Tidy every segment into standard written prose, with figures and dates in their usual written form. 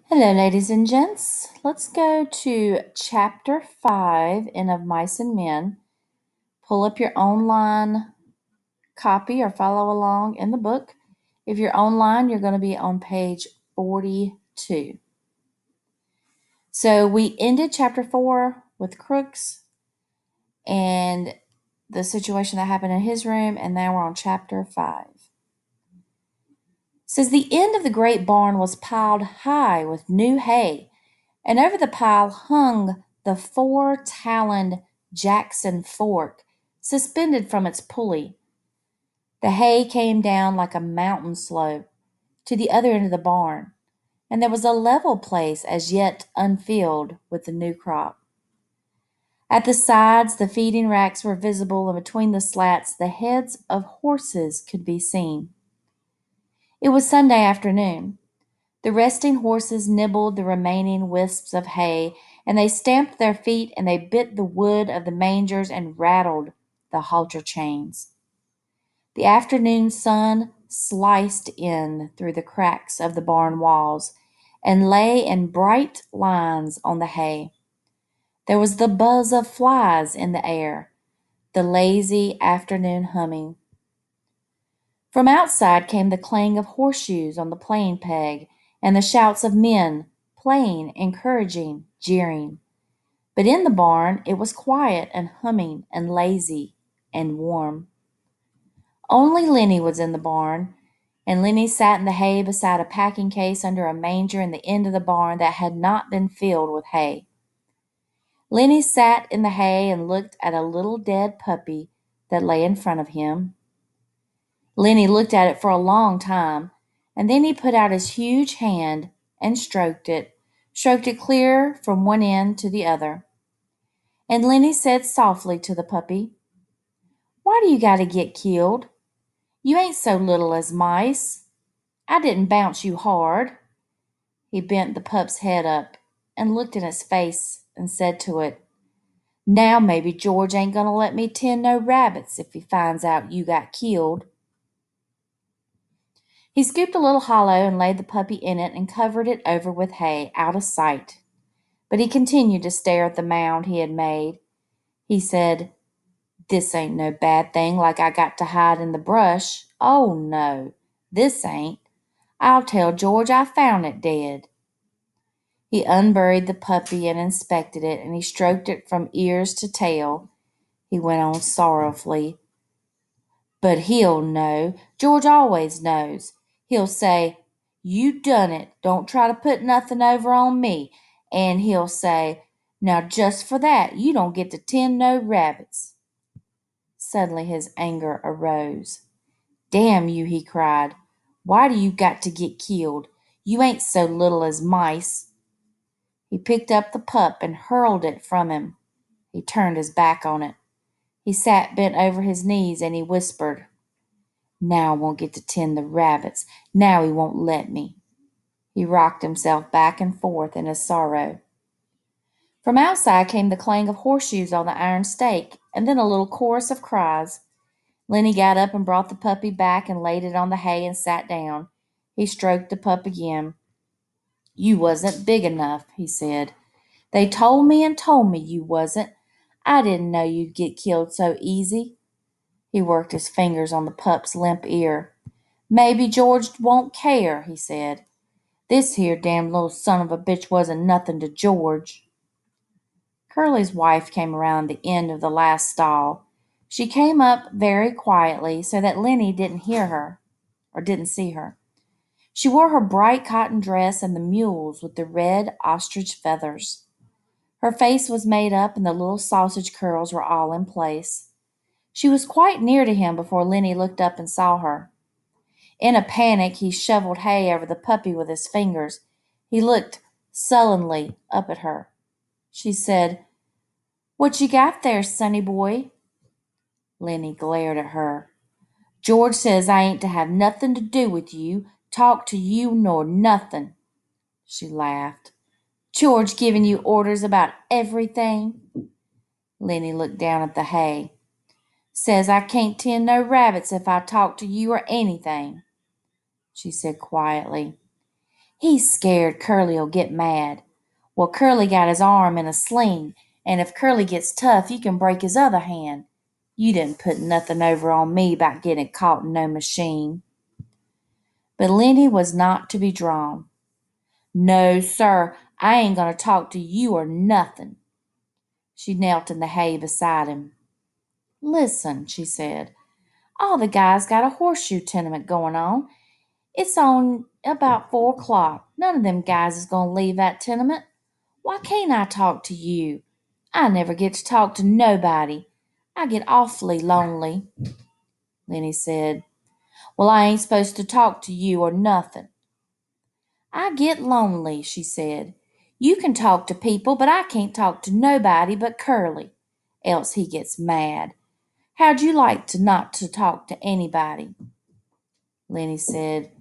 Hello, ladies and gents. Let's go to chapter 5 in Of Mice and Men. Pull up your online copy or follow along in the book. If you're online, you're going to be on page 42. So we ended chapter 4 with Crooks and the situation that happened in his room, and now we're on chapter 5. It says the end of the great barn was piled high with new hay, and over the pile hung the 4-taloned Jackson fork, suspended from its pulley. The hay came down like a mountain slope to the other end of the barn, and there was a level place as yet unfilled with the new crop. At the sides, the feeding racks were visible, and between the slats, the heads of horses could be seen. It was Sunday afternoon. The resting horses nibbled the remaining wisps of hay, and they stamped their feet, and they bit the wood of the mangers and rattled the halter chains. The afternoon sun sliced in through the cracks of the barn walls and lay in bright lines on the hay. There was the buzz of flies in the air, the lazy afternoon humming. From outside came the clang of horseshoes on the playing peg and the shouts of men, playing, encouraging, jeering. But in the barn it was quiet and humming and lazy and warm. Only Lenny was in the barn, and Lenny sat in the hay beside a packing case under a manger in the end of the barn that had not been filled with hay. Lenny sat in the hay and looked at a little dead puppy that lay in front of him. Lenny looked at it for a long time, and then he put out his huge hand and stroked it clear from one end to the other. And Lenny said softly to the puppy, "Why do you got to get killed? You ain't so little as mice. I didn't bounce you hard." He bent the pup's head up and looked in its face and said to it, "Now maybe George ain't gonna let me tend no rabbits if he finds out you got killed." He scooped a little hollow and laid the puppy in it and covered it over with hay, out of sight. But he continued to stare at the mound he had made. He said, "This ain't no bad thing like I got to hide in the brush. Oh, no, this ain't. I'll tell George I found it dead." He unburied the puppy and inspected it, and he stroked it from ears to tail. He went on sorrowfully, "But he'll know. George always knows. He'll say, 'You done it. Don't try to put nothing over on me.' And he'll say, 'Now just for that, you don't get to tend no rabbits.'" Suddenly his anger arose. "Damn you," he cried. "Why do you got to get killed? You ain't so little as mice." He picked up the pup and hurled it from him. He turned his back on it. He sat bent over his knees and he whispered, "Now I won't get to tend the rabbits. Now he won't let me." He rocked himself back and forth in his sorrow. From outside came the clang of horseshoes on the iron stake, and then a little chorus of cries. Lenny got up and brought the puppy back and laid it on the hay and sat down. He stroked the pup again. "You wasn't big enough," he said. "They told me and told me you wasn't. I didn't know you'd get killed so easy." He worked his fingers on the pup's limp ear. "Maybe George won't care," he said. "This here damned little son of a bitch wasn't nothing to George." Curly's wife came around the end of the last stall. She came up very quietly so that Lenny didn't hear her or didn't see her. She wore her bright cotton dress and the mules with the red ostrich feathers. Her face was made up and the little sausage curls were all in place. She was quite near to him before Lenny looked up and saw her. In a panic, he shoveled hay over the puppy with his fingers. He looked sullenly up at her. She said, "What you got there, sonny boy?" Lenny glared at her. "George says I ain't to have nothing to do with you, talk to you nor nothing." She laughed. "George giving you orders about everything?" Lenny looked down at the hay. "Says I can't tend no rabbits if I talk to you or anything," she said quietly. He's scared Curly'll get mad. Well, Curly got his arm in a sling, and if Curly gets tough, you can break his other hand. You didn't put nothing over on me about getting caught in no machine." But Lenny was not to be drawn. "No, sir, I ain't going to talk to you or nothing." She knelt in the hay beside him. "Listen," she said, "all the guys got a horseshoe tenement going on. It's on about 4 o'clock. None of them guys is going to leave that tenement. Why can't I talk to you? I never get to talk to nobody. I get awfully lonely." Lenny said, "Well, I ain't supposed to talk to you or nothing." "I get lonely," she said. "You can talk to people, but I can't talk to nobody but Curly, else he gets mad. How'd you like to not to talk to anybody?" Lenny said,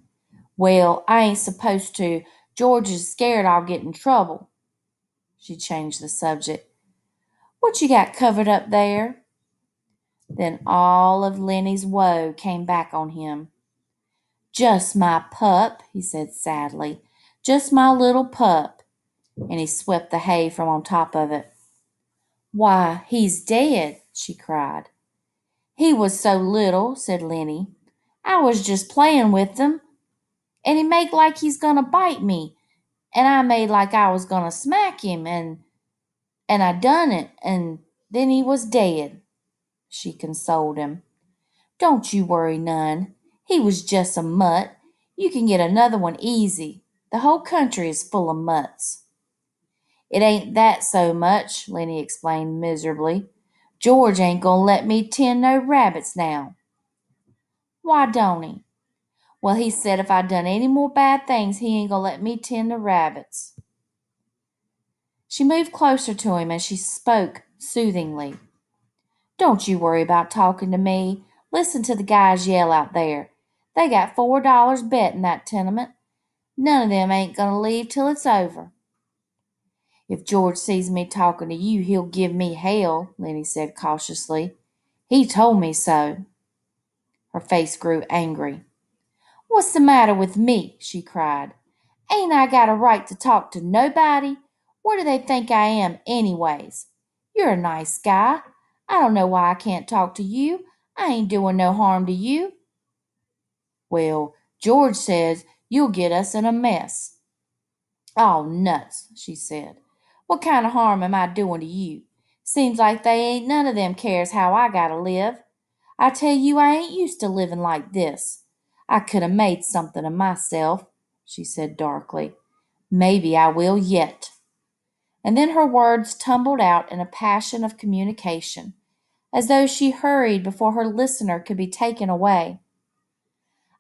"Well, I ain't supposed to. George is scared I'll get in trouble." She changed the subject. "What you got covered up there?" Then all of Lenny's woe came back on him. "Just my pup," he said sadly. "Just my little pup." And he swept the hay from on top of it. "Why, he's dead," she cried. "He was so little," said Lenny. "I was just playing with him, and he made like he's gonna bite me, and I made like I was gonna smack him, and I done it, and then he was dead." She consoled him. "Don't you worry none. He was just a mutt. You can get another one easy. The whole country is full of mutts." "It ain't that so much," Lenny explained miserably. "George ain't gonna let me tend no rabbits now." "Why don't he?" "Well, he said if I done any more bad things, he ain't gonna let me tend the rabbits." She moved closer to him and she spoke soothingly. "Don't you worry about talking to me. Listen to the guys yell out there. They got $4 bet in that tenement. None of them ain't gonna leave till it's over." "If George sees me talking to you, he'll give me hell," Lenny said cautiously. "He told me so." Her face grew angry. "What's the matter with me?" she cried. "Ain't I got a right to talk to nobody? What do they think I am, anyways? You're a nice guy. I don't know why I can't talk to you. I ain't doing no harm to you." "Well, George says you'll get us in a mess." "Oh, nuts," she said. "What kind of harm am I doing to you? Seems like they ain't none of them cares how I gotta live. I tell you I ain't used to living like this. I could have made something of myself," she said darkly. "Maybe I will yet." And then her words tumbled out in a passion of communication, as though she hurried before her listener could be taken away.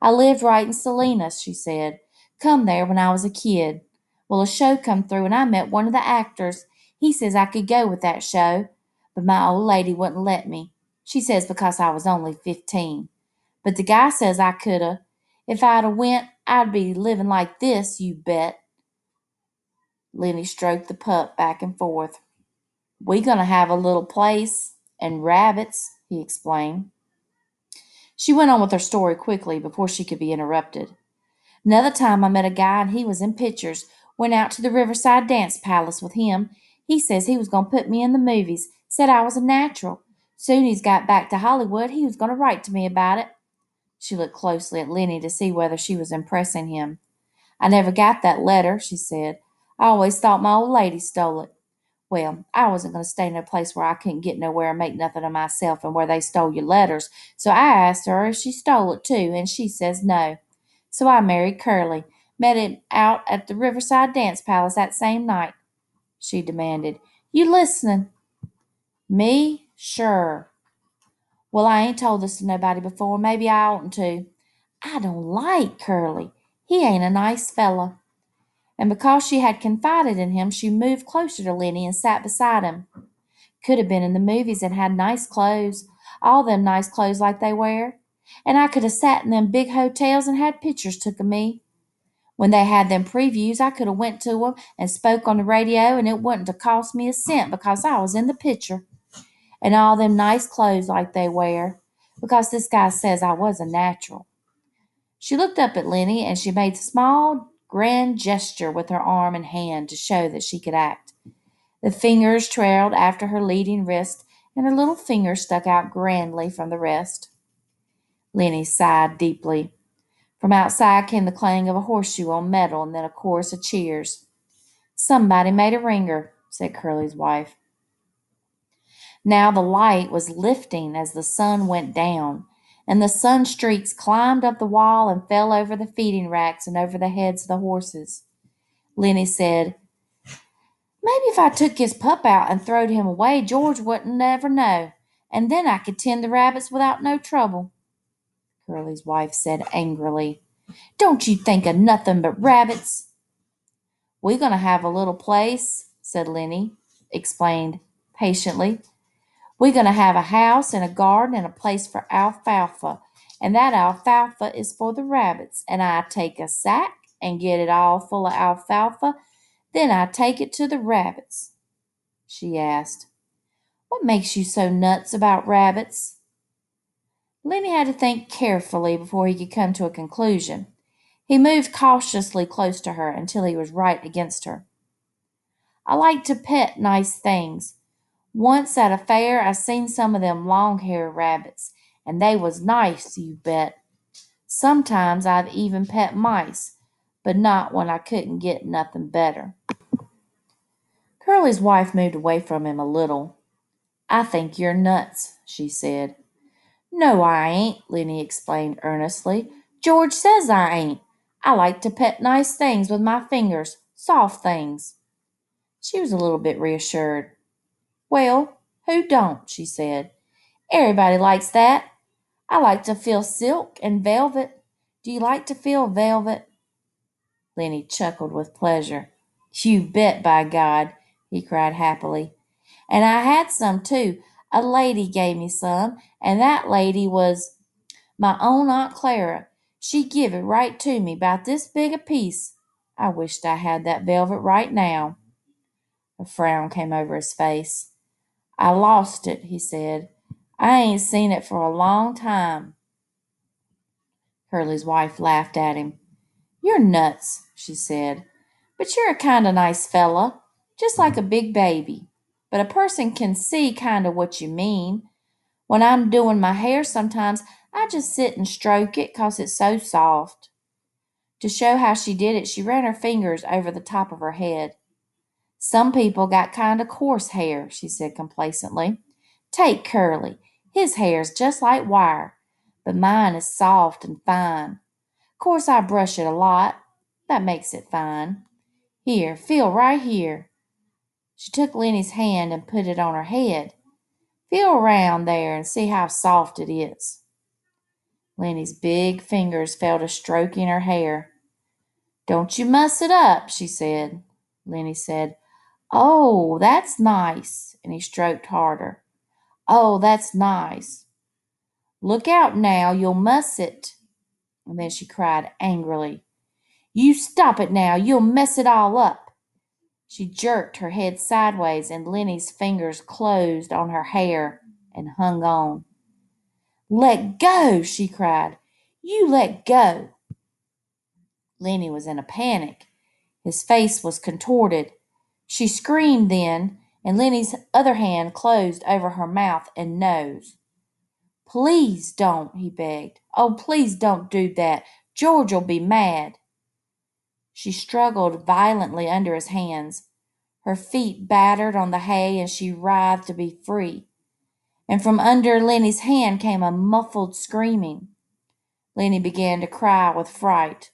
"I lived right in Salinas," she said. "Come there when I was a kid. Well, a show come through and I met one of the actors. He says I could go with that show, but my old lady wouldn't let me. She says because I was only 15. But the guy says I coulda. If I'd a went, I'd be living like this, you bet." Lenny stroked the pup back and forth. "We gonna have a little place and rabbits," he explained. She went on with her story quickly before she could be interrupted. "Another time I met a guy and he was in pictures. Went out to the Riverside Dance Palace with him. He says he was going to put me in the movies. Said I was a natural. Soon he's got back to Hollywood. He was going to write to me about it." She looked closely at Lenny to see whether she was impressing him. "I never got that letter," she said. "I always thought my old lady stole it. Well, I wasn't going to stay in a place where I couldn't get nowhere and make nothing of myself and where they stole your letters. So I asked her if she stole it too, and she says no. So I married Curly. Met him out at the Riverside Dance Palace that same night." She demanded, "You listening?" "Me? Sure." "Well, I ain't told this to nobody before. Maybe I oughtn't to. I don't like Curly. He ain't a nice fella." And because she had confided in him, she moved closer to Lenny and sat beside him. "Could have been in the movies and had nice clothes, all them nice clothes like they wear. And I could have sat in them big hotels and had pictures took of me. When they had them previews, I could have went to 'em and spoke on the radio, and it wouldn't have cost me a cent because I was in the picture. And all them nice clothes like they wear, because this guy says I was a natural." She looked up at Lenny and she made small grand gesture with her arm and hand to show that she could act. The fingers trailed after her leading wrist, and her little finger stuck out grandly from the rest. Lenny sighed deeply. From outside came the clang of a horseshoe on metal and then a chorus of cheers. "Somebody made a ringer," said Curly's wife. Now the light was lifting as the sun went down, and the sun streaks climbed up the wall and fell over the feeding racks and over the heads of the horses. Lenny said, "Maybe if I took his pup out and throwed him away, George wouldn't never know, and then I could tend the rabbits without no trouble." Curly's wife said angrily, "Don't you think of nothing but rabbits?" "We're going to have a little place," said Lenny, explained patiently. "We're going to have a house and a garden and a place for alfalfa, and that alfalfa is for the rabbits, and I take a sack and get it all full of alfalfa, then I take it to the rabbits." She asked, "What makes you so nuts about rabbits?" Lenny had to think carefully before he could come to a conclusion. He moved cautiously close to her until he was right against her. "I like to pet nice things. Once at a fair I seen some of them long-haired rabbits, and they was nice, you bet. Sometimes I've even pet mice, but not when I couldn't get nothing better." Curly's wife moved away from him a little. "I think you're nuts," she said. "No, I ain't," Lenny explained earnestly. "George says I ain't. I like to pet nice things with my fingers, soft things." She was a little bit reassured. "Well, who don't?" she said. "Everybody likes that. I like to feel silk and velvet. Do you like to feel velvet?" Lenny chuckled with pleasure. "You bet, by God," he cried happily. "And I had some, too. A lady gave me some, and that lady was my own Aunt Clara. She give it right to me, 'bout this big a piece. I wished I had that velvet right now." A frown came over his face. "I lost it," he said. "I ain't seen it for a long time." Curly's wife laughed at him. "You're nuts," she said. "But you're a kind of nice fella, just like a big baby. But a person can see kind of what you mean. When I'm doing my hair sometimes I just sit and stroke it 'cause it's so soft." To show how she did it, she ran her fingers over the top of her head. "Some people got kind of coarse hair," she said complacently. "Take Curly. His hair's just like wire, but mine is soft and fine. Course I brush it a lot. That makes it fine. Here, feel right here." She took Lenny's hand and put it on her head. "Feel around there and see how soft it is." Lenny's big fingers fell to stroking her hair. "Don't you muss it up," she said. Lenny said, "Oh, that's nice," and he stroked harder. "Oh, that's nice. Look out now, you'll muss it." And then she cried angrily, "You stop it now, you'll mess it all up." She jerked her head sideways, and Lenny's fingers closed on her hair and hung on. "Let go," she cried. "You let go." Lenny was in a panic. His face was contorted. She screamed then, and Lenny's other hand closed over her mouth and nose. "Please don't," he begged. "Oh, please don't do that. George'll be mad." She struggled violently under his hands. Her feet battered on the hay, and she writhed to be free. And from under Lenny's hand came a muffled screaming. Lenny began to cry with fright.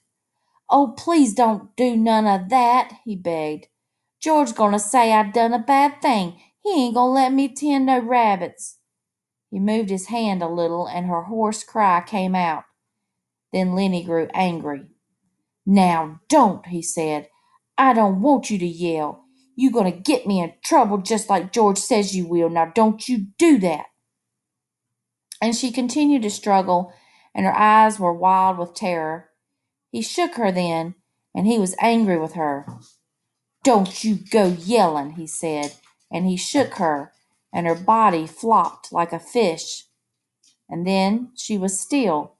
"Oh, please don't do none of that," he begged. "George's going to say I done a bad thing. He ain't going to let me tend no rabbits." He moved his hand a little, and her hoarse cry came out. Then Lenny grew angry. "Now don't," he said. "I don't want you to yell. You going to get me in trouble just like George says you will. Now don't you do that." And she continued to struggle, and her eyes were wild with terror. He shook her then, and he was angry with her. "Don't you go yelling," he said, and he shook her, and her body flopped like a fish. And then she was still,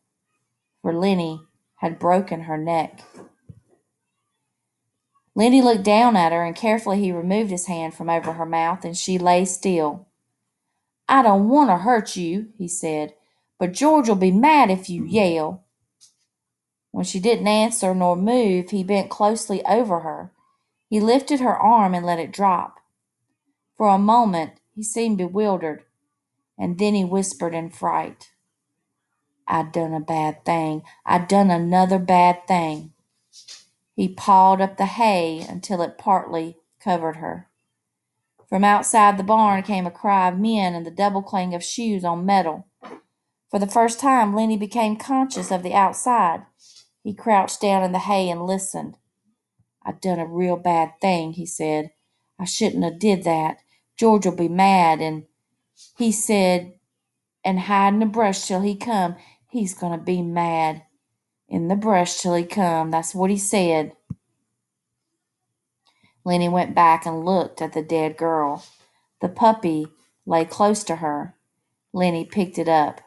for Lenny had broken her neck. Lenny looked down at her, and carefully he removed his hand from over her mouth, and she lay still. I don't want to hurt you, he said, but George'll be mad if you yell. When she didn't answer nor move, he bent closely over her. He lifted her arm and let it drop. For a moment he seemed bewildered, and then he whispered in fright, I done a bad thing. I done another bad thing. He pawed up the hay until it partly covered her. From outside the barn came a cry of men and the double clang of shoes on metal. For the first time, Lenny became conscious of the outside. He crouched down in the hay and listened. I done a real bad thing, he said. I shouldn't have did that. George'll be mad, and he said, and hide in the brush till he come. He's gonna be mad. In the brush till he come. That's what he said. Lenny went back and looked at the dead girl. The puppy lay close to her. Lenny picked it up.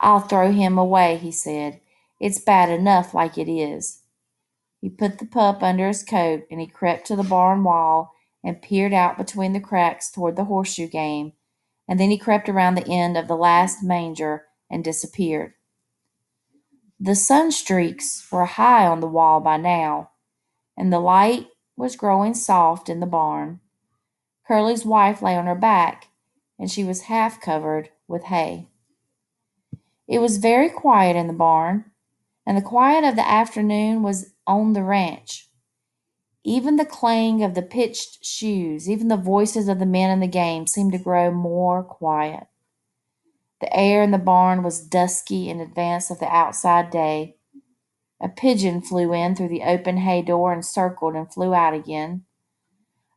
I'll throw him away, he said. It's bad enough like it is. He put the pup under his coat, and he crept to the barn wall and peered out between the cracks toward the horseshoe game, and then he crept around the end of the last manger and disappeared. The sun streaks were high on the wall by now, and the light was growing soft in the barn. Curly's wife lay on her back, and she was half covered with hay. It was very quiet in the barn, and the quiet of the afternoon was on the ranch. Even the clang of the pitched shoes, even the voices of the men in the game seemed to grow more quiet. The air in the barn was dusky in advance of the outside day. A pigeon flew in through the open hay door and circled and flew out again.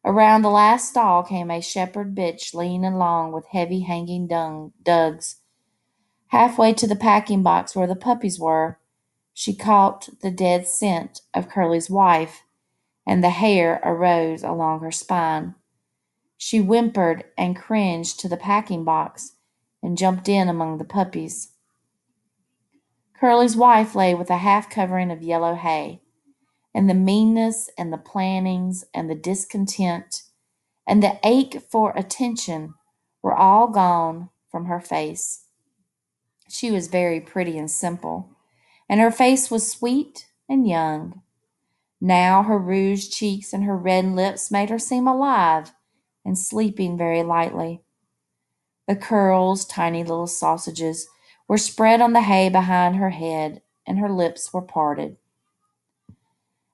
Around the last stall came a shepherd bitch, lean and long, with heavy hanging dugs. Halfway to the packing box where the puppies were, she caught the dead scent of Curly's wife, and the hair arose along her spine. She whimpered and cringed to the packing box and jumped in among the puppies. Curly's wife lay with a half covering of yellow hay, and the meanness and the plannings and the discontent and the ache for attention were all gone from her face. She was very pretty and simple, and her face was sweet and young. Now her rouged cheeks and her red lips made her seem alive and sleeping very lightly. The curls, tiny little sausages, were spread on the hay behind her head, and her lips were parted.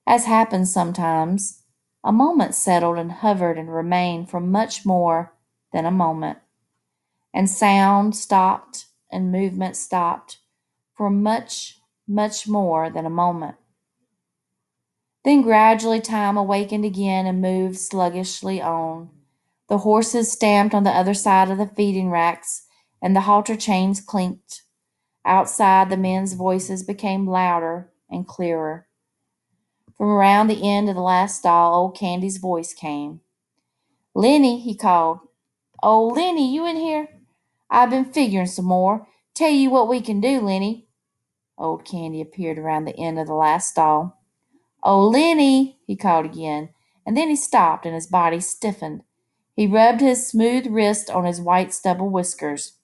As happens sometimes, a moment settled and hovered and remained for much more than a moment, and sound stopped and movement stopped for much, much more than a moment. Then gradually time awakened again and moved sluggishly on. The horses stamped on the other side of the feeding racks, and the halter chains clinked. Outside, the men's voices became louder and clearer. From around the end of the last stall, old Candy's voice came. Lenny, he called. Oh, Lenny, you in here? I've been figuring some more. Tell you what we can do, Lenny. Old Candy appeared around the end of the last stall. Oh, Lenny, he called again, and then he stopped and his body stiffened. He rubbed his smooth wrist on his white stubble whiskers.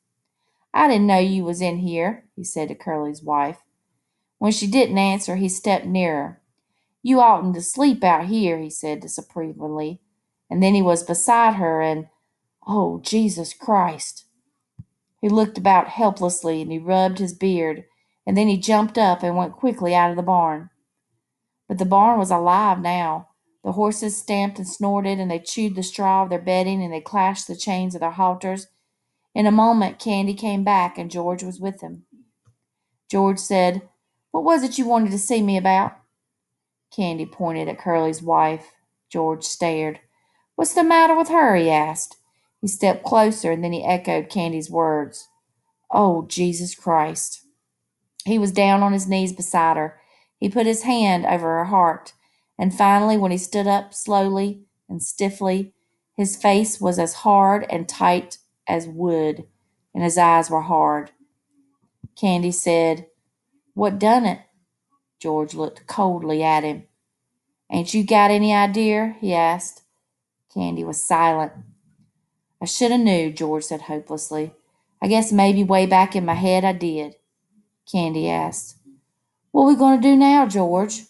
I didn't know you was in here, he said to Curly's wife. When she didn't answer, he stepped nearer. You oughtn't to sleep out here, he said disapprovingly. And then he was beside her and, oh, Jesus Christ. He looked about helplessly and he rubbed his beard, and then he jumped up and went quickly out of the barn. But the barn was alive now. The horses stamped and snorted, and they chewed the straw of their bedding, and they clashed the chains of their halters. In a moment, Candy came back, and George was with him. George said, What was it you wanted to see me about? Candy pointed at Curly's wife. George stared. What's the matter with her? He asked. He stepped closer, and then he echoed Candy's words. Oh, Jesus Christ. He was down on his knees beside her. He put his hand over her heart, and finally, when he stood up slowly and stiffly, his face was as hard and tight as wood, and his eyes were hard. Candy said, What done it? George looked coldly at him. Ain't you got any idea? He asked. Candy was silent. I should have knew, George said hopelessly. I guess maybe way back in my head I did. Candy asked. What we going to do now, George?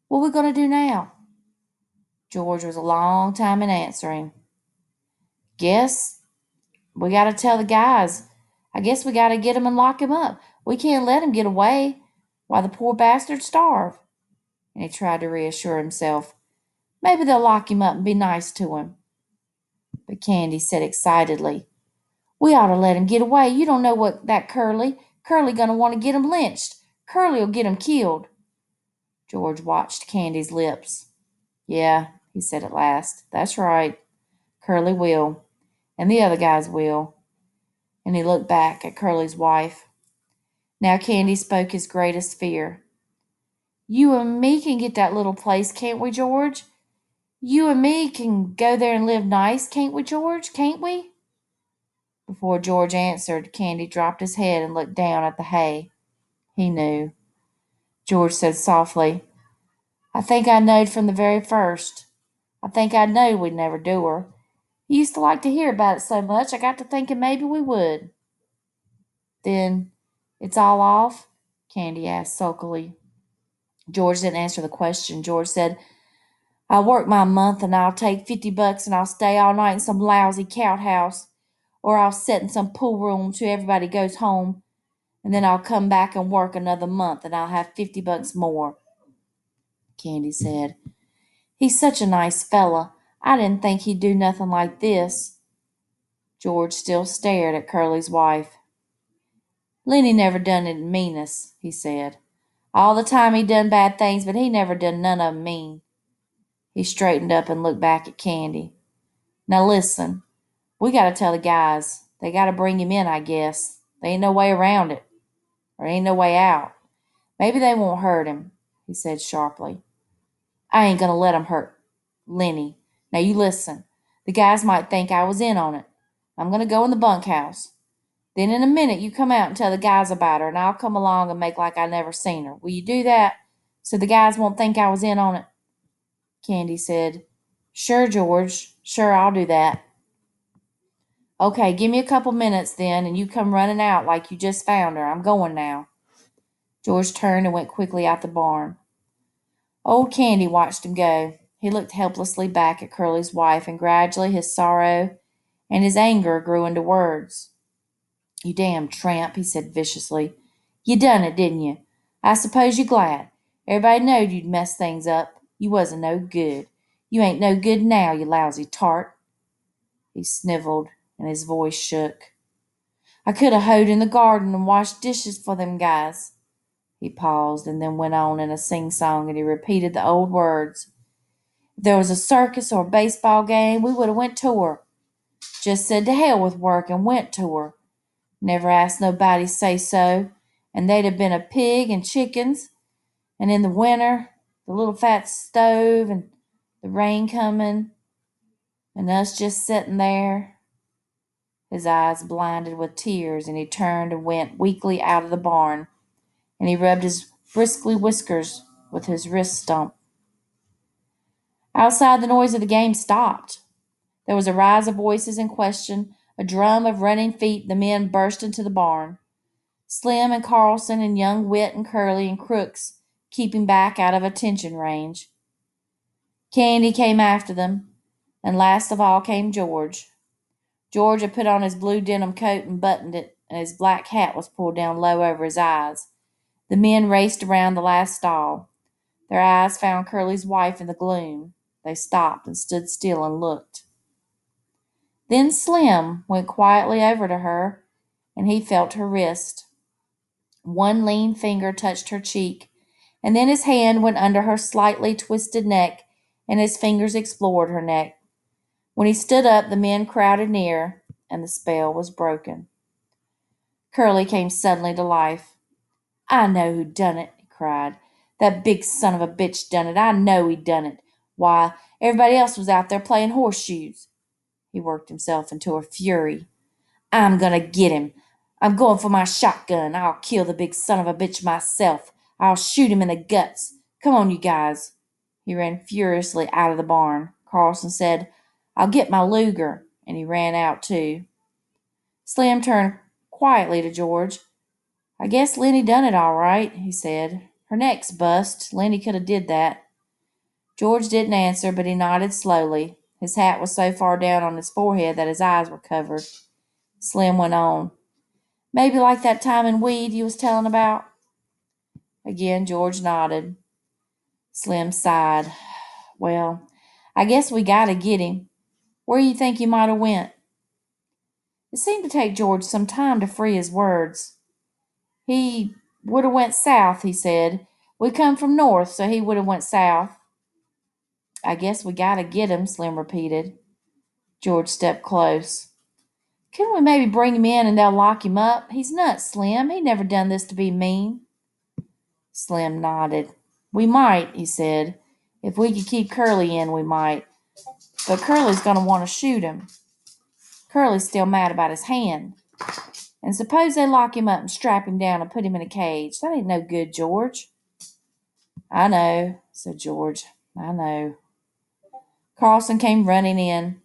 What we going to do now? George was a long time in answering. Guess we got to tell the guys. I guess we got to get him and lock him up. We can't let him get away while the poor bastard starve. And he tried to reassure himself. Maybe they'll lock him up and be nice to him. But Candy said excitedly, We ought to let him get away. You don't know what that Curly gonna want to get him lynched. Curly'll get him killed. George watched Candy's lips. Yeah, he said at last. That's right. Curly will. And the other guys will. And he looked back at Curly's wife. Now Candy spoke his greatest fear. You and me can get that little place, can't we, George? You and me can go there and live nice, can't we, George? Can't we? Before George answered, Candy dropped his head and looked down at the hay. He knew. George said softly, I think I knowed from the very first. I think I knowed we'd never do her. You used to like to hear about it so much, I got to thinking maybe we would. Then, it's all off? Candy asked sulkily. George didn't answer the question. George said, I'll work my month and I'll take $50 and I'll stay all night in some lousy cow-house, or I'll sit in some pool room till everybody goes home, and then I'll come back and work another month and I'll have $50 more. Candy said, He's such a nice fella. I didn't think he'd do nothing like this. George still stared at Curly's wife. Lenny never done it in meanness, he said. All the time he done bad things, but he never done none of 'em mean. He straightened up and looked back at Candy. Now listen, we gotta tell the guys. They gotta bring him in, I guess. There ain't no way around it. There ain't no way out. Maybe they won't hurt him, he said sharply. I ain't gonna let 'em hurt Lenny. Now you listen. The guys might think I was in on it. I'm gonna go in the bunkhouse. Then in a minute you come out and tell the guys about her, and I'll come along and make like I never seen her. Will you do that, so the guys won't think I was in on it? Candy said, Sure, George. Sure, I'll do that. Okay, give me a couple minutes then, and you come running out like you just found her. I'm going now. George turned and went quickly out the barn. Old Candy watched him go. He looked helplessly back at Curly's wife, and gradually his sorrow and his anger grew into words. You damn tramp, he said viciously. You done it, didn't you? I suppose you're glad. Everybody knowed you'd mess things up. You wasn't no good. You ain't no good now, you lousy tart. He sniveled, and his voice shook. I could have hoed in the garden and washed dishes for them guys. He paused and then went on in a sing-song, and he repeated the old words. If there was a circus or a baseball game, we would have went to her. Just said to hell with work and went to her. Never asked nobody say so, and they'd have been a pig and chickens, and in the winter, the little fat stove, and the rain coming, and us just sitting there. His eyes blinded with tears, and he turned and went weakly out of the barn, and he rubbed his bristly whiskers with his wrist stump. Outside, the noise of the game stopped. There was a rise of voices in question, a drum of running feet. The men burst into the barn. Slim and Carlson and young Wit and Curly and Crooks keeping back out of attention range. Candy came after them, and last of all came George. George had put on his blue denim coat and buttoned it, and his black hat was pulled down low over his eyes. The men raced around the last stall. Their eyes found Curly's wife in the gloom. They stopped and stood still and looked. Then Slim went quietly over to her, and he felt her wrist. One lean finger touched her cheek, and then his hand went under her slightly twisted neck, and his fingers explored her neck. When he stood up, the men crowded near, and the spell was broken. Curly came suddenly to life. I know who done it, he cried. That big son of a bitch done it. I know he done it. Why, everybody else was out there playing horseshoes. He worked himself into a fury. I'm gonna get him. I'm going for my shotgun. I'll kill the big son of a bitch myself. I'll shoot him in the guts. Come on, you guys. He ran furiously out of the barn. Carlson said, "I'll get my Luger," and he ran out too. Slim turned quietly to George. "I guess Lenny done it all right," he said. "Her neck's bust. Lenny could have did that." George didn't answer, but he nodded slowly. His hat was so far down on his forehead that his eyes were covered. Slim went on. "Maybe like that time in Weed you was telling about?" Again George nodded. Slim sighed. "Well, I guess we gotta get him. Where you think he might have went?" It seemed to take George some time to free his words. "He would have went south," he said. "We come from north, so he would have went south." "I guess we gotta get him," Slim repeated. George stepped close. "Couldn't we maybe bring him in and they'll lock him up? He's nuts, Slim. He never done this to be mean." Slim nodded. "We might," he said. "If we could keep Curly in, we might. But Curly's going to want to shoot him. Curly's still mad about his hand. And suppose they lock him up and strap him down and put him in a cage. That ain't no good, George." "I know," said George. "I know." Carlson came running in.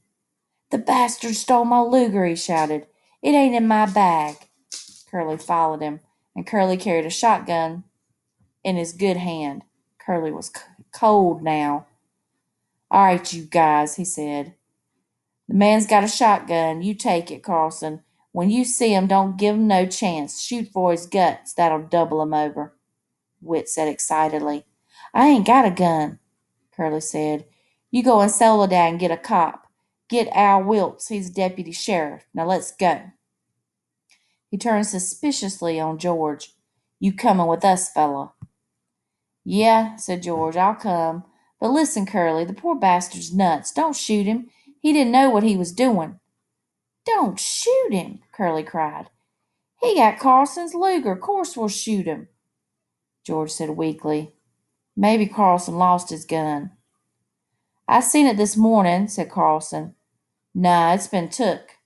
"The bastard stole my Luger," he shouted. "It ain't in my bag." Curly followed him, and Curly carried a shotgun in his good hand. Curly was cold now. "All right, you guys," he said. "The man's got a shotgun. You take it, Carlson. When you see him, don't give him no chance. Shoot for his guts. That'll double him over." Whit said excitedly. "I ain't got a gun." Curly said, "You go in Soledad and get a cop. Get Al Wilkes. He's a deputy sheriff. Now let's go." He turned suspiciously on George. "You coming with us, fella?" "Yeah," said George, "I'll come. But listen, Curly, the poor bastard's nuts. Don't shoot him. He didn't know what he was doing." "Don't shoot him," Curly cried. "He got Carlson's Luger. Course we'll shoot him." George said weakly, "Maybe Carlson lost his gun." "I seen it this morning," said Carlson. "Nah, it's been took."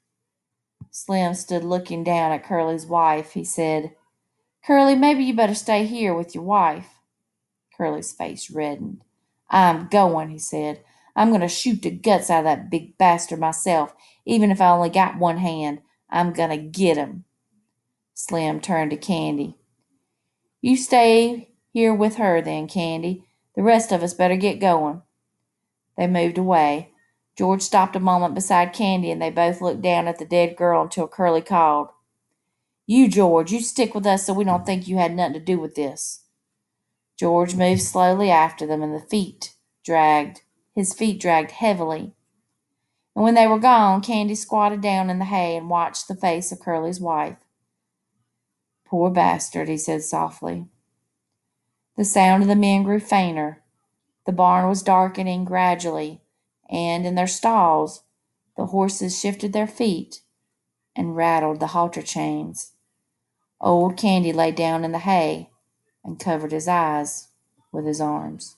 Slim stood looking down at Curly's wife. He said, "Curly, maybe you better stay here with your wife." Curly's face reddened. "I'm going," he said. "I'm going to shoot the guts out of that big bastard myself, even if I only got one hand. I'm going to get him." Slim turned to Candy. "You stay here with her then, Candy. The rest of us better get going." They moved away. George stopped a moment beside Candy, and they both looked down at the dead girl until Curly called, "You, George, you stick with us so we don't think you had nothing to do with this." George moved slowly after them, and his feet dragged heavily. And when they were gone, Candy squatted down in the hay and watched the face of Curly's wife. "Poor bastard," he said softly. The sound of the men grew fainter. The barn was darkening gradually, and in their stalls the horses shifted their feet and rattled the halter chains. Old Candy lay down in the hay and covered his eyes with his arms.